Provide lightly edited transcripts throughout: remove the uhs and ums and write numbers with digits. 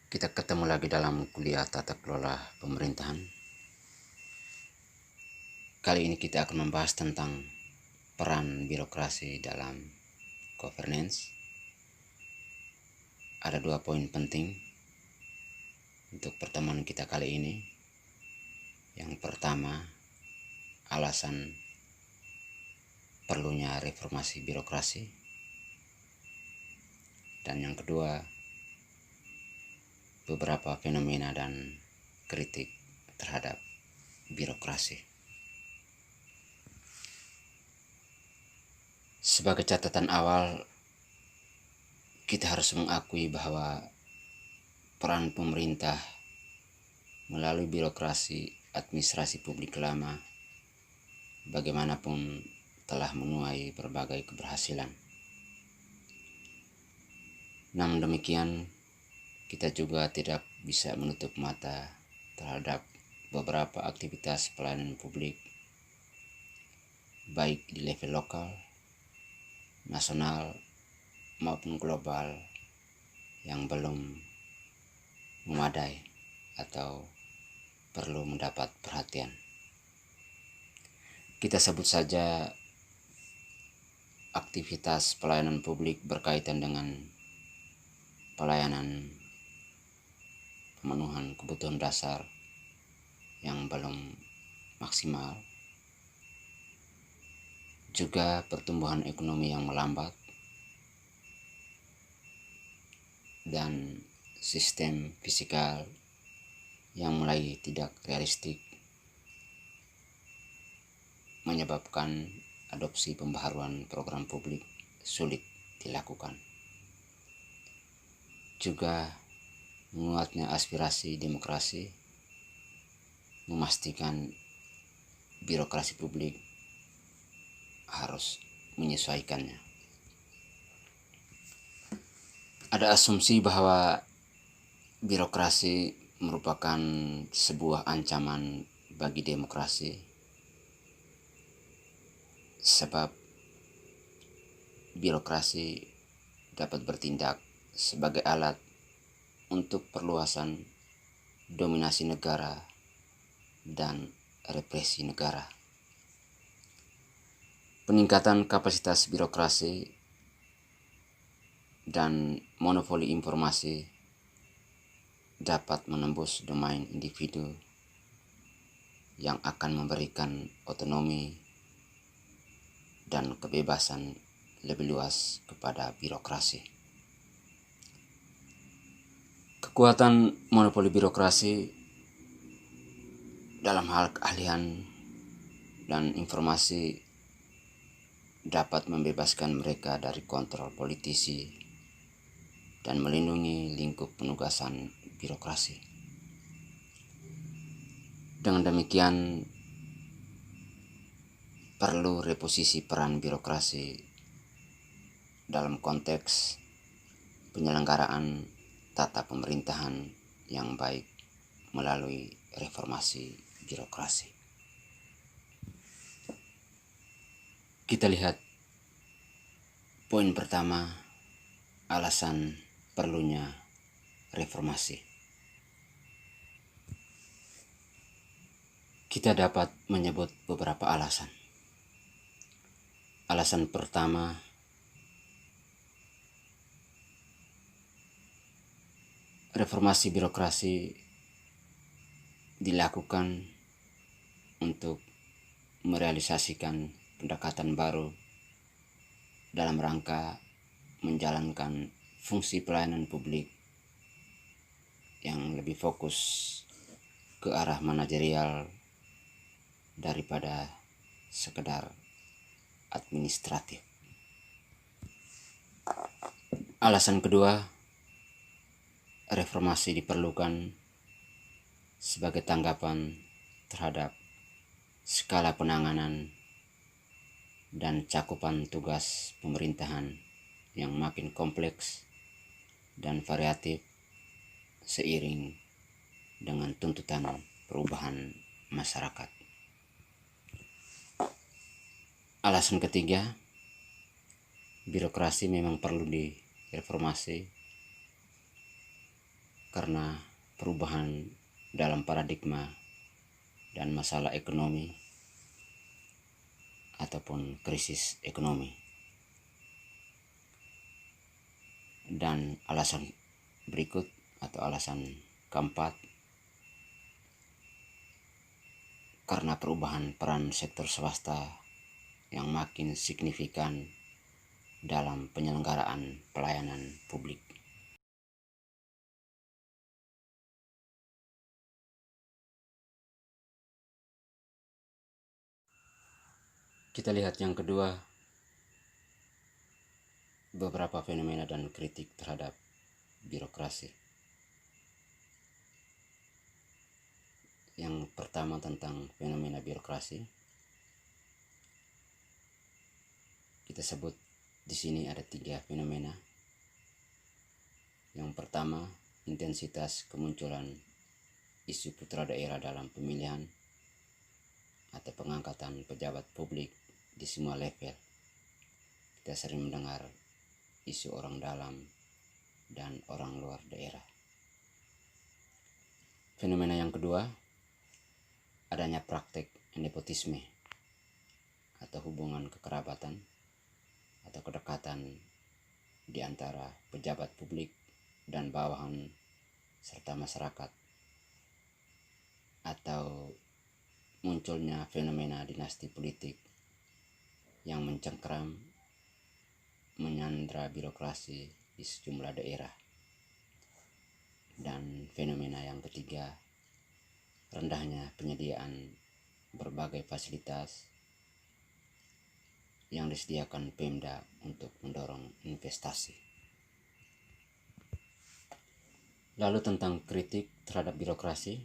Kita ketemu lagi dalam kuliah tata kelola pemerintahan. Kali ini kita akan membahas tentang peran birokrasi dalam governance. Ada 2 poin penting untuk pertemuan kita kali ini. Yang pertama, alasan perlunya reformasi birokrasi. Dan yang kedua, beberapa fenomena dan kritik terhadap birokrasi. Sebagai catatan awal, kita harus mengakui bahwa peran pemerintah melalui birokrasi administrasi publik lama bagaimanapun telah menuai berbagai keberhasilan. Namun demikian, kita juga tidak bisa menutup mata terhadap beberapa aktivitas pelayanan publik baik di level lokal, nasional maupun global yang belum memadai atau perlu mendapat perhatian. Kita sebut saja aktivitas pelayanan publik berkaitan dengan pelayanan pemenuhan kebutuhan dasar yang belum maksimal, juga pertumbuhan ekonomi yang melambat, dan sistem fiskal yang mulai tidak realistik, menyebabkan adopsi pembaharuan program publik sulit dilakukan. Juga menguatnya aspirasi demokrasi memastikan birokrasi publik harus menyesuaikannya. Ada asumsi bahwa birokrasi merupakan sebuah ancaman bagi demokrasi, sebab birokrasi dapat bertindak sebagai alat untuk perluasan dominasi negara dan represi negara. Peningkatan kapasitas birokrasi dan monopoli informasi dapat menembus domain individu yang akan memberikan otonomi dan kebebasan lebih luas kepada birokrasi. Kekuatan monopoli birokrasi dalam hal keahlian dan informasi dapat membebaskan mereka dari kontrol politisi dan melindungi lingkup penugasan birokrasi. Dengan demikian, perlu reposisi peran birokrasi dalam konteks penyelenggaraan tata pemerintahan yang baik melalui reformasi birokrasi. Kita lihat poin pertama, alasan perlunya reformasi. Kita dapat menyebut beberapa alasan. Alasan pertama, reformasi birokrasi dilakukan untuk merealisasikan pendekatan baru dalam rangka menjalankan fungsi pelayanan publik yang lebih fokus ke arah manajerial daripada sekedar administratif. Alasan kedua, reformasi diperlukan sebagai tanggapan terhadap skala penanganan dan cakupan tugas pemerintahan yang makin kompleks dan variatif seiring dengan tuntutan perubahan masyarakat. Alasan ketiga, birokrasi memang perlu direformasi karena perubahan dalam paradigma dan masalah ekonomi ataupun krisis ekonomi. Dan alasan berikut atau alasan keempat, karena perubahan peran sektor swasta yang makin signifikan dalam penyelenggaraan pelayanan publik. Kita lihat yang kedua, beberapa fenomena dan kritik terhadap birokrasi. Yang pertama tentang fenomena birokrasi, kita sebut di sini ada 3 fenomena. Yang pertama, intensitas kemunculan isu putra daerah dalam pemilihan atau pengangkatan pejabat publik di semua level. Kita sering mendengar isu orang dalam dan orang luar daerah. Fenomena yang kedua, adanya praktek nepotisme atau hubungan kekerabatan atau kedekatan di antara pejabat publik dan bawahan serta masyarakat, atau munculnya fenomena dinasti politik yang mencengkeram, menyandra birokrasi di sejumlah daerah. Dan fenomena yang ketiga, rendahnya penyediaan berbagai fasilitas yang disediakan Pemda untuk mendorong investasi. Lalu tentang kritik terhadap birokrasi,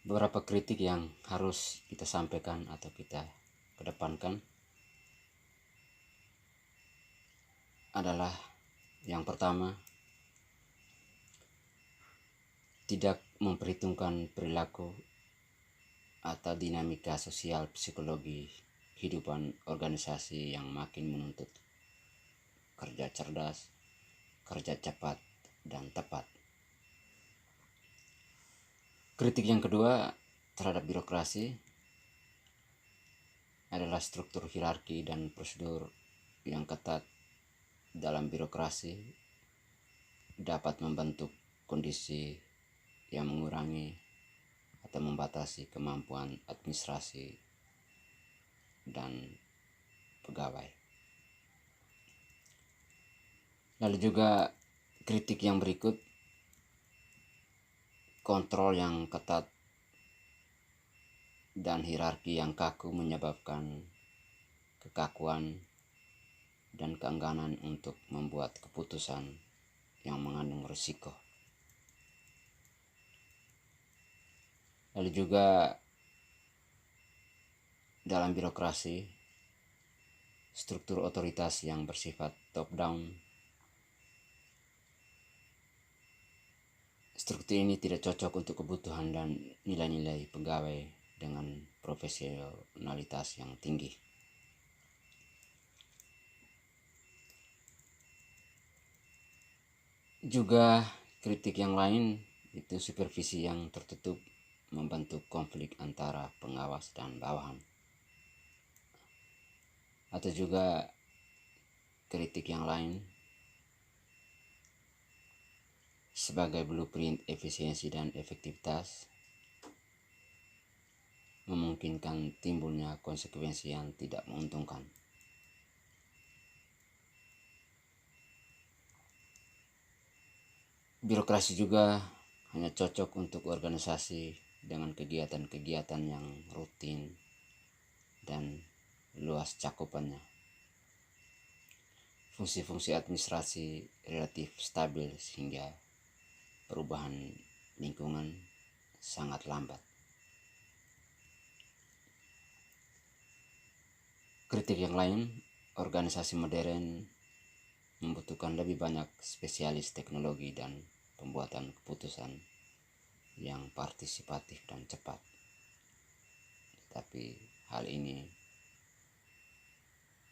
beberapa kritik yang harus kita sampaikan atau kita kedepankan adalah yang pertama, tidak memperhitungkan perilaku atau dinamika sosial psikologi kehidupan organisasi yang makin menuntut kerja cerdas, kerja cepat, dan tepat. Kritik yang kedua terhadap birokrasi adalah struktur hierarki dan prosedur yang ketat dalam birokrasi dapat membentuk kondisi yang mengurangi atau membatasi kemampuan administrasi dan pegawai. Lalu juga kritik yang berikut, kontrol yang ketat dan hierarki yang kaku menyebabkan kekakuan dan keengganan untuk membuat keputusan yang mengandung risiko. Lalu juga dalam birokrasi, struktur otoritas yang bersifat top down. Struktur ini tidak cocok untuk kebutuhan dan nilai-nilai pegawai dengan profesionalitas yang tinggi. Juga kritik yang lain itu supervisi yang tertutup membentuk konflik antara pengawas dan bawahan. Atau juga kritik yang lain sebagai blueprint efisiensi dan efektivitas memungkinkan timbulnya konsekuensi yang tidak menguntungkan. Birokrasi juga hanya cocok untuk organisasi dengan kegiatan-kegiatan yang rutin dan luas cakupannya. Fungsi-fungsi administrasi relatif stabil sehingga perubahan lingkungan sangat lambat. Kritik yang lain, organisasi modern membutuhkan lebih banyak spesialis teknologi dan pembuatan keputusan yang partisipatif dan cepat. Tapi hal ini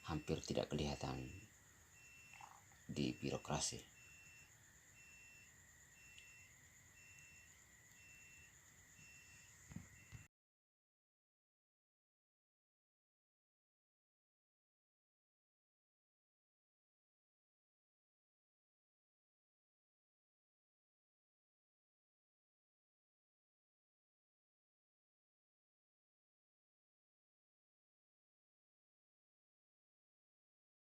hampir tidak kelihatan di birokrasi.